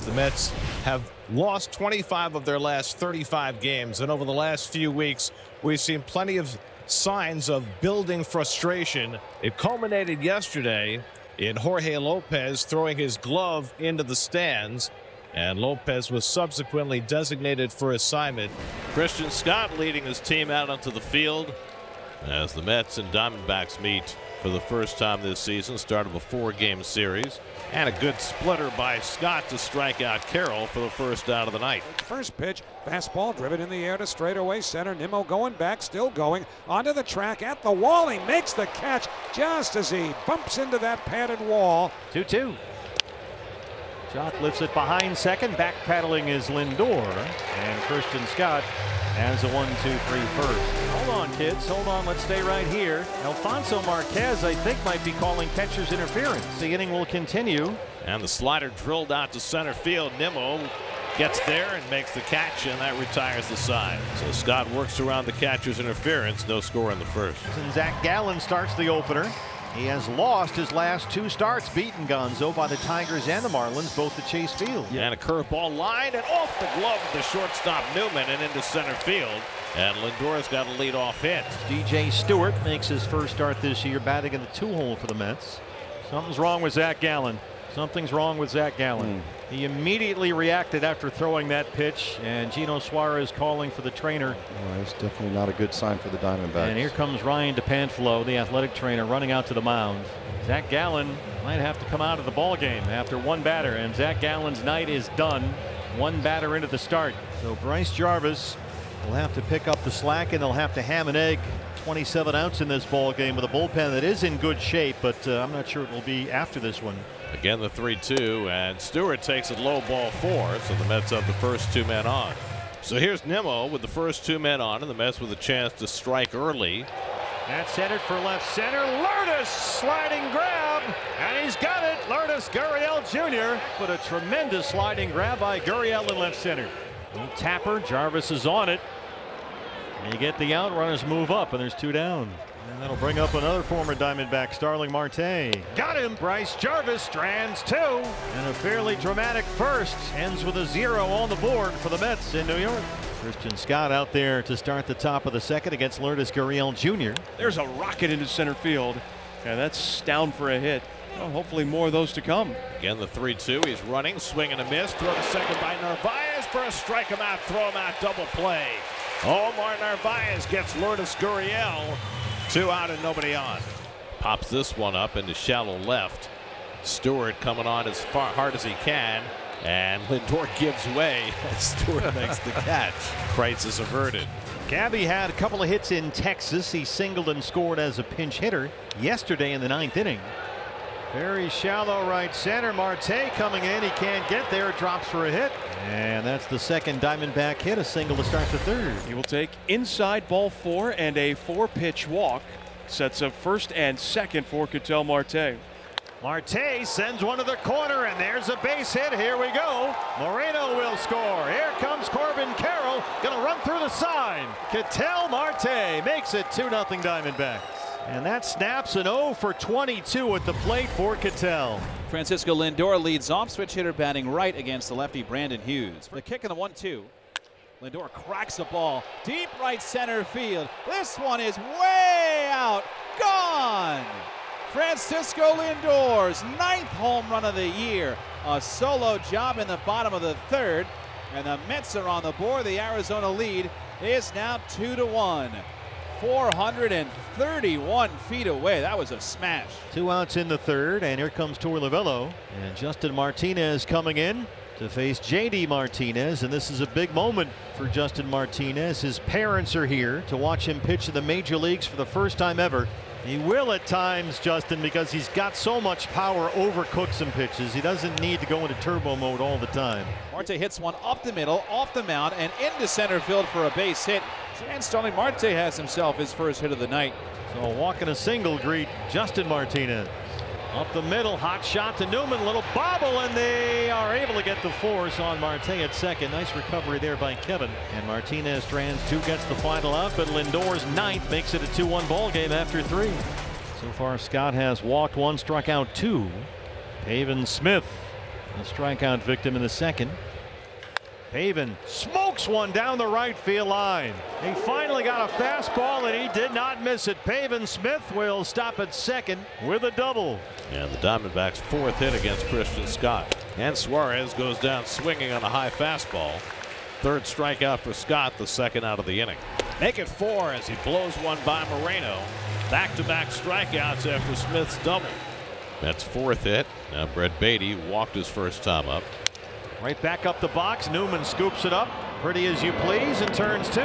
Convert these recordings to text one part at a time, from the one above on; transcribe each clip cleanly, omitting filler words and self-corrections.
The Mets have lost 25 of their last 35 games, and over the last few weeks we've seen plenty of signs of building frustration. It culminated yesterday in Jorge Lopez throwing his glove into the stands, and Lopez was subsequently designated for assignment. Christian Scott leading his team out onto the field as the Mets and Diamondbacks meet for the first time this season. Start of a 4-game series, and a good splitter by Scott to strike out Carroll for the first out of the night. First pitch, fastball driven in the air to straightaway center. Nimmo going back, still going onto the track at the wall. He makes the catch just as he bumps into that padded wall. 2-2. Jock lifts it behind second. Back paddling is Lindor, and Christian Scott has a 1-2-3 first. Hold on, kids. Hold on. Let's stay right here. Alfonso Marquez, I think, might be calling catcher's interference. The inning will continue. And the slider drilled out to center field. Nimmo gets there and makes the catch, and that retires the side. So Scott works around the catcher's interference. No score in the first. And Zach Gallen starts the opener. He has lost his last 2 starts, beaten Gonzo by the Tigers and the Marlins, both at Chase Field. And a curveball line and off the glove of the shortstop Newman and into center field. And Lindor's got a leadoff hit. DJ Stewart makes his first start this year, batting in the 2-hole for the Mets. Something's wrong with Zach Gallen. Something's wrong with Zach Gallen. He immediately reacted after throwing that pitch, and Gino Suarez calling for the trainer. Well, it's definitely not a good sign for the Diamondbacks. And here comes Ryan DePanflo, the athletic trainer, running out to the mound. Zach Gallen might have to come out of the ball game after one batter, and Zach Gallen's night is done. One batter into the start. So Bryce Jarvis will have to pick up the slack, and they'll have to ham and egg 27 outs in this ball game with a bullpen that is in good shape, but I'm not sure it will be after this one. Again, the 3-2, and Stewart takes it low, ball 4, so the Mets have the first 2 men on. So here's Nimmo with the first 2 men on, and the Mets with a chance to strike early. That's headed for left center. Lourdes sliding grab, and he's got it. Lourdes Gurriel Jr. But a tremendous sliding grab by Gurriel in left center. Little tapper. Jarvis is on it. And you get the out, runners move up, and there's 2 down. And that'll bring up another former Diamondback, Starling Marte. Got him. Bryce Jarvis strands 2. And a fairly dramatic first ends with a 0 on the board for the Mets in New York. Christian Scott out there to start the top of the second against Lourdes Gurriel Jr. There's a rocket into center field. And that's down for a hit. Well, hopefully more of those to come. Again, the 3-2. He's running, swing and a miss. Throw to second by Narvaez for a strike him out, throw him out, double play. Omar Narvaez gets Lourdes Gurriel. 2 out and nobody on. Pops this one up into shallow left. Stewart coming on as far hard as he can, and Lindor gives way as Stewart makes the catch. Crisis averted. Gabby had a couple of hits in Texas. He singled and scored as a pinch hitter yesterday in the 9th inning. Very shallow right center. Marte coming in. He can't get there. Drops for a hit. And that's the second Diamondback hit. A single to start the third. He will take inside ball 4 and a 4-pitch walk. Sets up first and second for Ketel Marte. Marte sends one to the corner, and there's a base hit. Here we go. Moreno will score. Here comes Corbin Carroll. Going to run through the side. Ketel Marte makes it 2-0 Diamondbacks. And that snaps an 0 for 22 at the plate for Ketel. Francisco Lindor leads off, switch hitter batting right against the lefty Brandon Hughes. The kick in the 1-2. Lindor cracks the ball deep right center field. This one is way out. Gone. Francisco Lindor's 9th home run of the year. A solo job in the bottom of the 3rd. And the Mets are on the board. The Arizona lead is now 2-1. 431 feet away. That was a smash. 2 outs in the 3rd, and here comes Torey Lovullo. And Justin Martinez coming in to face JD Martinez, and this is a big moment for Justin Martinez. His parents are here to watch him pitch in the major leagues for the first time ever. He will at times, Justin, because he's got so much power, overcook some pitches. He doesn't need to go into turbo mode all the time. Marte hits one up the middle, off the mound, and into center field for a base hit. And Starling Marte has himself his first hit of the night. So walking a single greet Justin Martinez. Up the middle, hot shot to Newman, little bobble, and they are able to get the force on Marte at second. Nice recovery there by Kevin. And Martinez strands 2, gets the final out, but Lindor's 9th makes it a 2-1 ball game after 3. So far, Scott has walked 1, struck out 2. Pavin Smith A strikeout victim in the second. Pavin smokes one down the right field line. He finally got a fastball and he did not miss it. Pavin Smith will stop at second with a double. And the Diamondbacks' 4th hit against Christian Scott. And Suarez goes down swinging on a high fastball. 3rd strikeout for Scott, the 2nd out of the inning. Make it 4 as he blows one by Moreno. Back-to-back strikeouts after Smith's double. That's 4th hit. Now Brett Beatty walked his first time up. Right back up the box. Newman scoops it up. Pretty as you please and turns 2.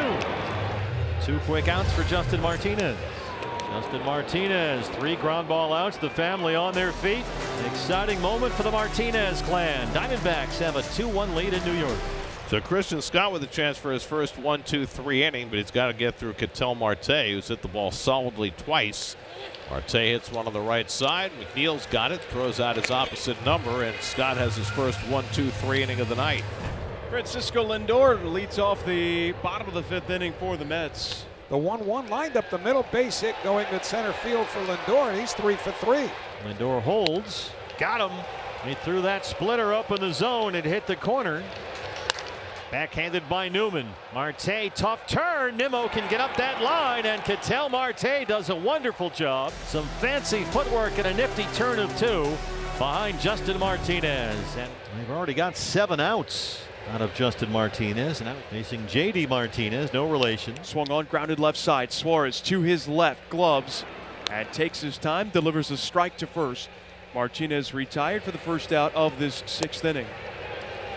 2 quick outs for Justin Martinez. Justin Martinez, 3 ground ball outs. The family on their feet. An exciting moment for the Martinez clan. Diamondbacks have a 2-1 lead in New York. So Christian Scott with a chance for his first 1-2-3 inning, but he's got to get through Ketel Marte, who's hit the ball solidly twice. Marte hits one on the right side. McNeil's got it, throws out his opposite number, and Scott has his first 1-2-3 inning of the night. Francisco Lindor leads off the bottom of the 5th inning for the Mets. The 1-1 lined up the middle, base hit going to center field for Lindor, and he's 3 for 3. Lindor holds. Got him. He threw that splitter up in the zone. It hit the corner. Backhanded by Newman. Marte, tough turn. Nimmo can get up that line, and Ketel Marte does a wonderful job. Some fancy footwork and a nifty turn of 2 behind Justin Martinez. And they've already got 7 outs out of Justin Martinez. And now facing J.D. Martinez, no relation. Swung on, grounded left side. Suarez to his left, gloves, and takes his time, delivers a strike to first. Martinez retired for the first out of this 6th inning.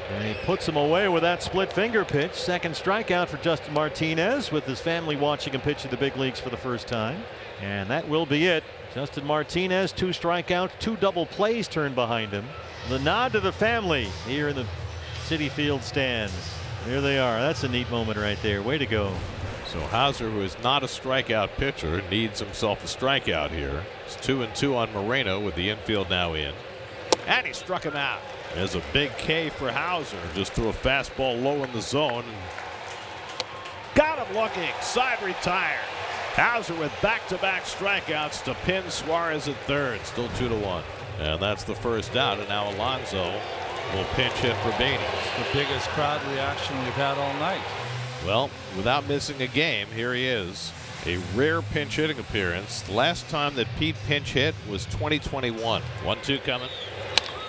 And he puts him away with that split finger pitch. 2nd strikeout for Justin Martinez, with his family watching him pitch in the big leagues for the first time. And that will be it. Justin Martinez, 2 strikeouts, 2 double plays turned behind him. The nod to the family here in the Citi Field stands. There they are. That's a neat moment right there. Way to go. So Hauser, who is not a strikeout pitcher, needs himself a strikeout here. It's 2-2 on Moreno with the infield now in. And he struck him out. There's a big K for Hauser. Just threw a fastball low in the zone. Got him looking. Side retired. Hauser with back-to-back strikeouts to pin Suarez at 3rd. Still 2-1. And that's the first out. And now Alonso will pinch hit for Beatty. The biggest crowd reaction we've had all night. Well, without missing a game, here he is. A rare pinch hitting appearance. The last time that Pete pinch hit was 2021. 1-2 coming.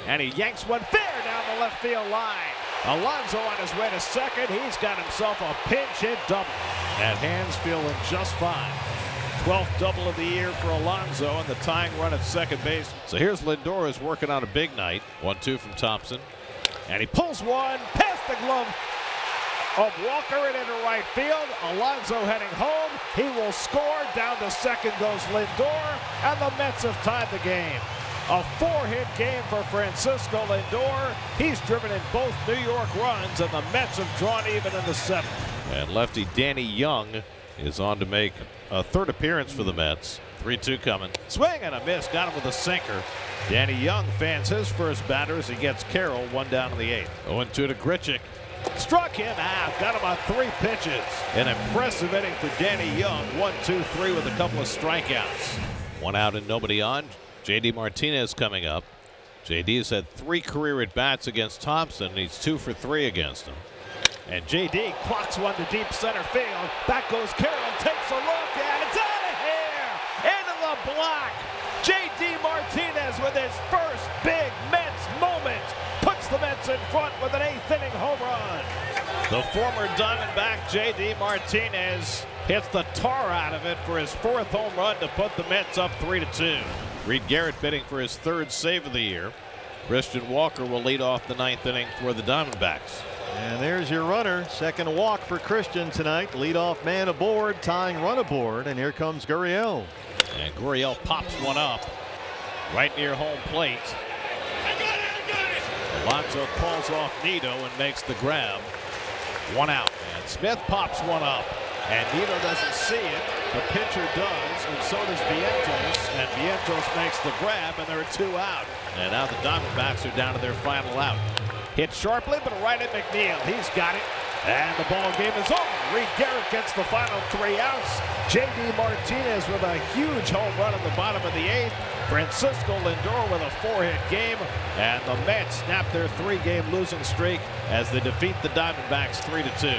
And he yanks one fair down the left field line. Alonso on his way to second. He's got himself a pinch hit double. And Hands feeling just fine. 12th double of the year for Alonso and the tying run at second base. So here's Lindor, who's working on a big night. 1-2 from Thompson. And he pulls one past the glove of Walker and into right field. Alonso heading home. He will score. Down to second goes Lindor. And the Mets have tied the game. A 4-hit game for Francisco Lindor. He's driven in both New York runs, and the Mets have drawn even in the 7th. And lefty Danny Young is on to make a 3rd appearance for the Mets. 3-2 coming. Swing and a miss. Got him with a sinker. Danny Young fans his first batter as he gets Carroll, 1 down in the 8th. 0-2 to Grichuk. Struck him out. Got him on 3 pitches. An impressive inning for Danny Young. 1-2-3 with a couple of strikeouts. 1 out and nobody on. J.D. Martinez coming up. J.D. has had 3 career at-bats against Thompson. He's 2 for 3 against him. And J.D. clocks one to deep center field. Back goes Carroll, takes a look, and it's out of here! Into the block! J.D. Martinez with his first big Mets moment. Puts the Mets in front with an 8th inning home run. The former Diamondback J.D. Martinez hits the tar out of it for his 4th home run to put the Mets up 3-2. Reed Garrett bidding for his 3rd save of the year. Christian Walker will lead off the 9th inning for the Diamondbacks. And there's your runner. 2nd walk for Christian tonight. Leadoff man aboard, tying run aboard. And here comes Gurriel. And Gurriel pops one up right near home plate. Alonso calls off Nito and makes the grab. 1 out. And Smith pops one up. And Nito doesn't see it. The pitcher does, and so does Vientos. And Vientos makes the grab, and there are 2 out. And now the Diamondbacks are down to their final out. Hit sharply, but right at McNeil. He's got it. And the ball game is over. Reed Garrett gets the final 3 outs. J.D. Martinez with a huge home run in the bottom of the 8th. Francisco Lindor with a 4-hit game. And the Mets snap their 3-game losing streak as they defeat the Diamondbacks 3-2.